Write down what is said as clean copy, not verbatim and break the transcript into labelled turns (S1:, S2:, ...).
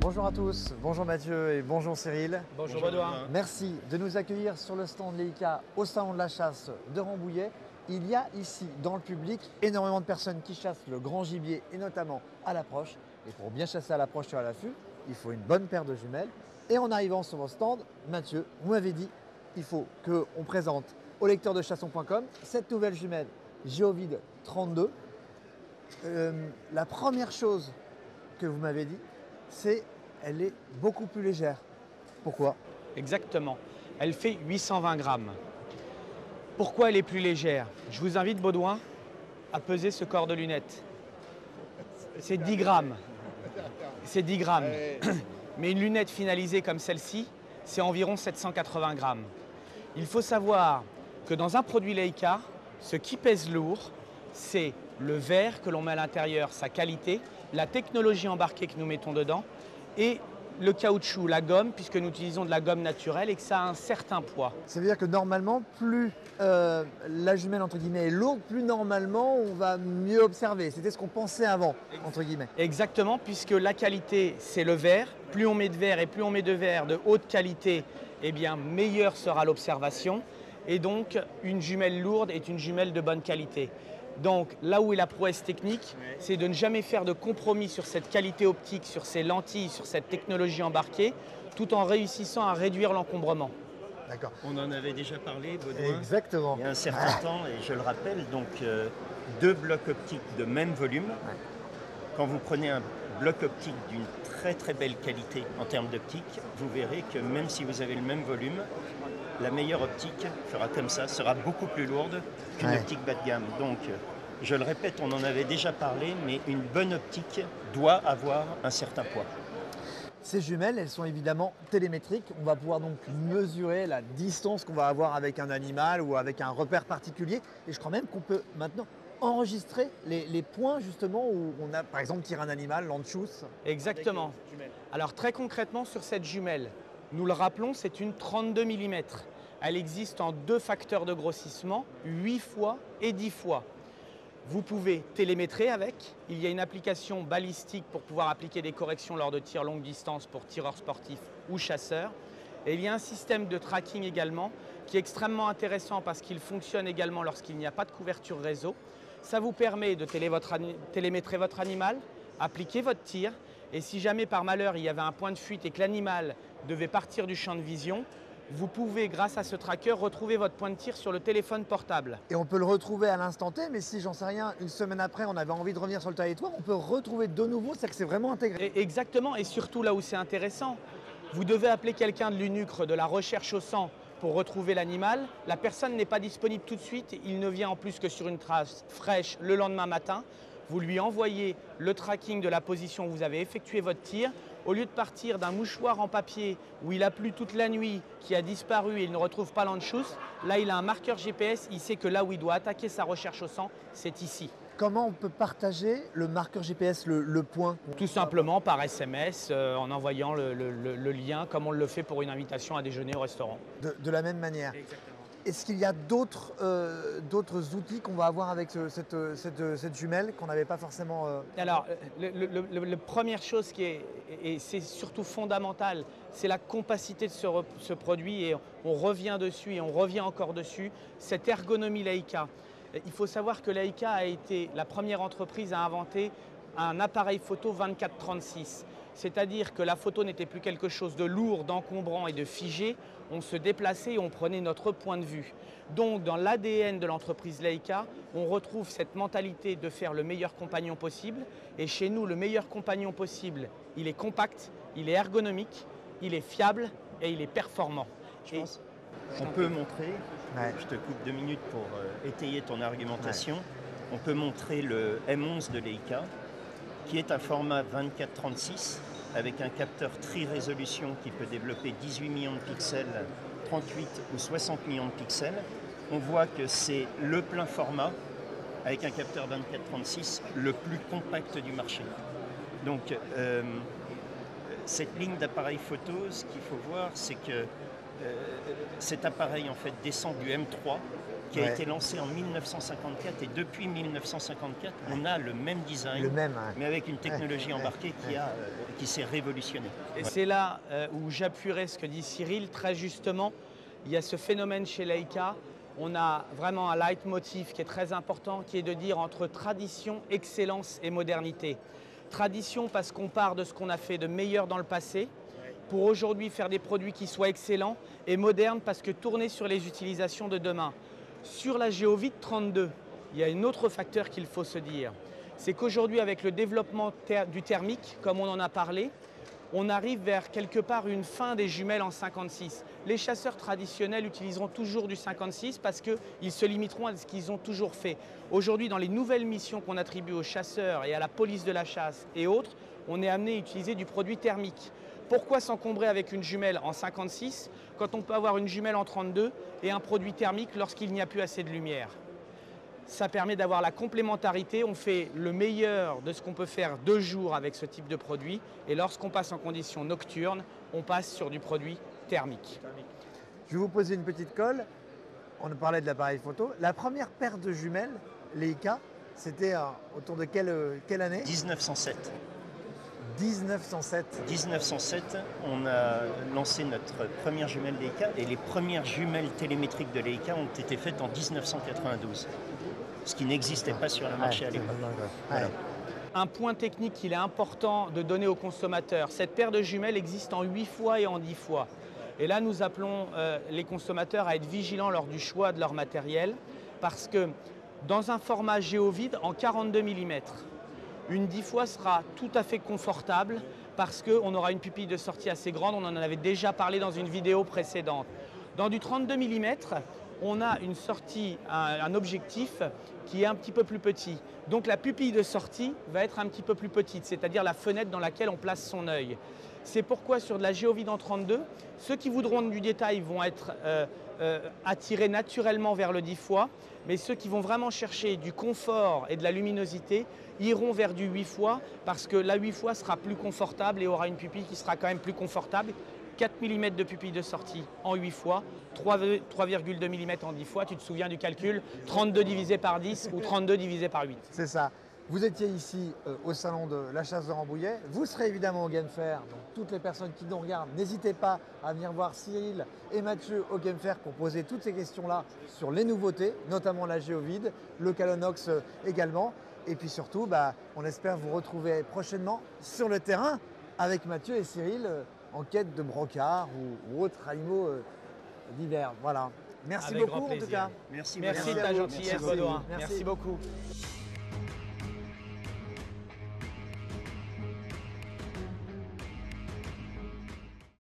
S1: Bonjour à tous, bonjour Mathieu et bonjour Cyril.
S2: Bonjour Baudouin.
S1: Merci de nous accueillir sur le stand Leica au salon de la chasse de Rambouillet. Il y a ici dans le public énormément de personnes qui chassent le grand gibier et notamment à l'approche. Et pour bien chasser à l'approche sur à l'affût, il faut une bonne paire de jumelles. Et en arrivant sur votre stand, Mathieu, vous m'avez dit il faut qu'on présente au lecteur de chasson.com cette nouvelle jumelle Geovid 32. La première chose que vous m'avez dit, c'est qu'elle est beaucoup plus légère. Pourquoi?
S2: Exactement. Elle fait 820 grammes. Pourquoi elle est plus légère? Je vous invite, Baudouin, à peser ce corps de lunettes. C'est 10 grammes. C'est 10 grammes. Mais une lunette finalisée comme celle-ci, c'est environ 780 grammes. Il faut savoir que dans un produit Leica, ce qui pèse lourd, c'est le verre que l'on met à l'intérieur, sa qualité, la technologie embarquée que nous mettons dedans et le caoutchouc, la gomme, puisque nous utilisons de la gomme naturelle et que ça a un certain poids.
S1: Ça veut dire que normalement, plus la jumelle entre guillemets est lourde, plus normalement on va mieux observer. C'était ce qu'on pensait avant, entre guillemets.
S2: Exactement, puisque la qualité, c'est le verre. Plus on met de verre et plus on met de verre de haute qualité, eh bien meilleure sera l'observation. Et donc, une jumelle lourde est une jumelle de bonne qualité. Donc, là où est la prouesse technique, c'est de ne jamais faire de compromis sur cette qualité optique, sur ces lentilles, sur cette technologie embarquée, tout en réussissant à réduire l'encombrement.
S1: D'accord.
S3: On en avait déjà parlé, Baudouin.
S1: Exactement.
S3: Il y a un certain temps, et je le rappelle, donc deux blocs optiques de même volume. Quand vous prenez un bloc optique d'une très belle qualité en termes d'optique, vous verrez que même si vous avez le même volume, la meilleure optique fera comme ça, sera beaucoup plus lourde qu'une optique bas de gamme. Donc, je le répète, on en avait déjà parlé, mais une bonne optique doit avoir un certain poids.
S1: Ces jumelles, elles sont évidemment télémétriques. On va pouvoir donc mesurer la distance qu'on va avoir avec un animal ou avec un repère particulier. Et je crois même qu'on peut maintenant enregistrer les points justement où on a par exemple tiré un animal, l'anchouse.
S2: Exactement. Alors très concrètement sur cette jumelle, nous le rappelons, c'est une 32 mm. Elle existe en deux facteurs de grossissement, 8 fois et 10 fois. Vous pouvez télémétrer avec. Il y a une application balistique pour pouvoir appliquer des corrections lors de tirs longue distance pour tireurs sportifs ou chasseurs. Et il y a un système de tracking également qui est extrêmement intéressant parce qu'il fonctionne également lorsqu'il n'y a pas de couverture réseau. Ça vous permet de télémétrer votre animal, appliquer votre tir. Et si jamais par malheur il y avait un point de fuite et que l'animal devait partir du champ de vision, vous pouvez, grâce à ce tracker, retrouver votre point de tir sur le téléphone portable.
S1: Et on peut le retrouver à l'instant T, mais si, j'en sais rien, une semaine après, on avait envie de revenir sur le territoire, on peut retrouver de nouveau, c'est que c'est vraiment intégré.
S2: Exactement, et surtout là où c'est intéressant, vous devez appeler quelqu'un de l'UNUCRE, de la recherche au sang, pour retrouver l'animal. La personne n'est pas disponible tout de suite, il ne vient en plus que sur une trace fraîche le lendemain matin. Vous lui envoyez le tracking de la position où vous avez effectué votre tir. Au lieu de partir d'un mouchoir en papier où il a plu toute la nuit, qui a disparu et il ne retrouve pas l'anchouse, là il a un marqueur GPS, il sait que là où il doit attaquer sa recherche au sang, c'est ici.
S1: Comment on peut partager le marqueur GPS, le point?
S2: Tout simplement par SMS, en envoyant le lien, comme on le fait pour une invitation à déjeuner au restaurant.
S1: De la même manière.
S2: Exactement.
S1: Est-ce qu'il y a d'autres outils qu'on va avoir avec cette jumelle qu'on n'avait pas forcément
S2: Alors, la première chose qui est, et c'est surtout fondamental, c'est la compacité de ce produit et on revient dessus et on revient encore dessus, cette ergonomie Leica. Il faut savoir que Leica a été la première entreprise à inventer un appareil photo 24-36. C'est-à-dire que la photo n'était plus quelque chose de lourd, d'encombrant et de figé. On se déplaçait et on prenait notre point de vue. Donc dans l'ADN de l'entreprise Leica, on retrouve cette mentalité de faire le meilleur compagnon possible. Et chez nous, le meilleur compagnon possible, il est compact, il est ergonomique, il est fiable et il est performant.
S3: On peut montrer, je te coupe 2 minutes pour étayer ton argumentation, on peut montrer le M11 de Leica, qui est un format 24-36 avec un capteur tri-résolution qui peut développer 18 millions de pixels, 38 ou 60 millions de pixels. On voit que c'est le plein format avec un capteur 24-36 le plus compact du marché. Donc cette ligne d'appareil photo, ce qu'il faut voir, c'est que cet appareil en fait descend du M3 qui a été lancé en 1954 et depuis 1954, on a le même design, mais avec une technologie embarquée qui s'est révolutionnée.
S2: Et c'est là où j'appuierai ce que dit Cyril, très justement, il y a ce phénomène chez Leica, on a vraiment un leitmotiv qui est très important, qui est de dire entre tradition, excellence et modernité. Tradition parce qu'on part de ce qu'on a fait de meilleur dans le passé, pour aujourd'hui faire des produits qui soient excellents, et moderne parce que tourner sur les utilisations de demain. Sur la Geovid 32, il y a un autre facteur qu'il faut se dire, c'est qu'aujourd'hui avec le développement du thermique, comme on en a parlé, on arrive vers quelque part une fin des jumelles en 56. Les chasseurs traditionnels utiliseront toujours du 56 parce qu'ils se limiteront à ce qu'ils ont toujours fait. Aujourd'hui, dans les nouvelles missions qu'on attribue aux chasseurs et à la police de la chasse et autres, on est amené à utiliser du produit thermique. Pourquoi s'encombrer avec une jumelle en 56 quand on peut avoir une jumelle en 32 et un produit thermique lorsqu'il n'y a plus assez de lumière? Ça permet d'avoir la complémentarité, on fait le meilleur de ce qu'on peut faire 2 jours avec ce type de produit et lorsqu'on passe en conditions nocturnes, on passe sur du produit thermique.
S1: Je vais vous poser une petite colle, on parlait de l'appareil photo. La première paire de jumelles, Leica, c'était autour de quelle année?
S3: 1907.
S1: 1907.
S3: 1907, on a lancé notre première jumelle Leica et les premières jumelles télémétriques de Leica ont été faites en 1992. Ce qui n'existait pas sur le marché à l'époque. Voilà.
S2: Un point technique qu'il est important de donner aux consommateurs, cette paire de jumelles existe en 8 fois et en 10 fois. Et là, nous appelons les consommateurs à être vigilants lors du choix de leur matériel parce que dans un format Geovid en 42 mm, une 10 fois sera tout à fait confortable parce qu'on aura une pupille de sortie assez grande, on en avait déjà parlé dans une vidéo précédente. Dans du 32 mm, on a une sortie, un objectif qui est un petit peu plus petit. Donc la pupille de sortie va être un petit peu plus petite, c'est-à-dire la fenêtre dans laquelle on place son œil. C'est pourquoi sur de la Geovid en 32, ceux qui voudront du détail vont être attirés naturellement vers le 10 fois, mais ceux qui vont vraiment chercher du confort et de la luminosité iront vers du 8 fois parce que la 8 fois sera plus confortable et aura une pupille qui sera quand même plus confortable. 4 mm de pupille de sortie en 8 fois, 3,2 mm en 10 fois, tu te souviens du calcul, 32 divisé par 10 ou 32 divisé par 8.
S1: C'est ça. Vous étiez ici au salon de la chasse de Rambouillet, vous serez évidemment au Game Fair, donc toutes les personnes qui nous regardent, n'hésitez pas à venir voir Cyril et Mathieu au Game Fair pour poser toutes ces questions-là sur les nouveautés, notamment la Geovid, le Calonox également, et puis surtout, on espère vous retrouver prochainement sur le terrain avec Mathieu et Cyril en quête de brocards ou autres animaux divers. Voilà. Merci beaucoup en tout cas.
S3: Merci
S2: de ta gentillesse, Baudouin. Merci beaucoup.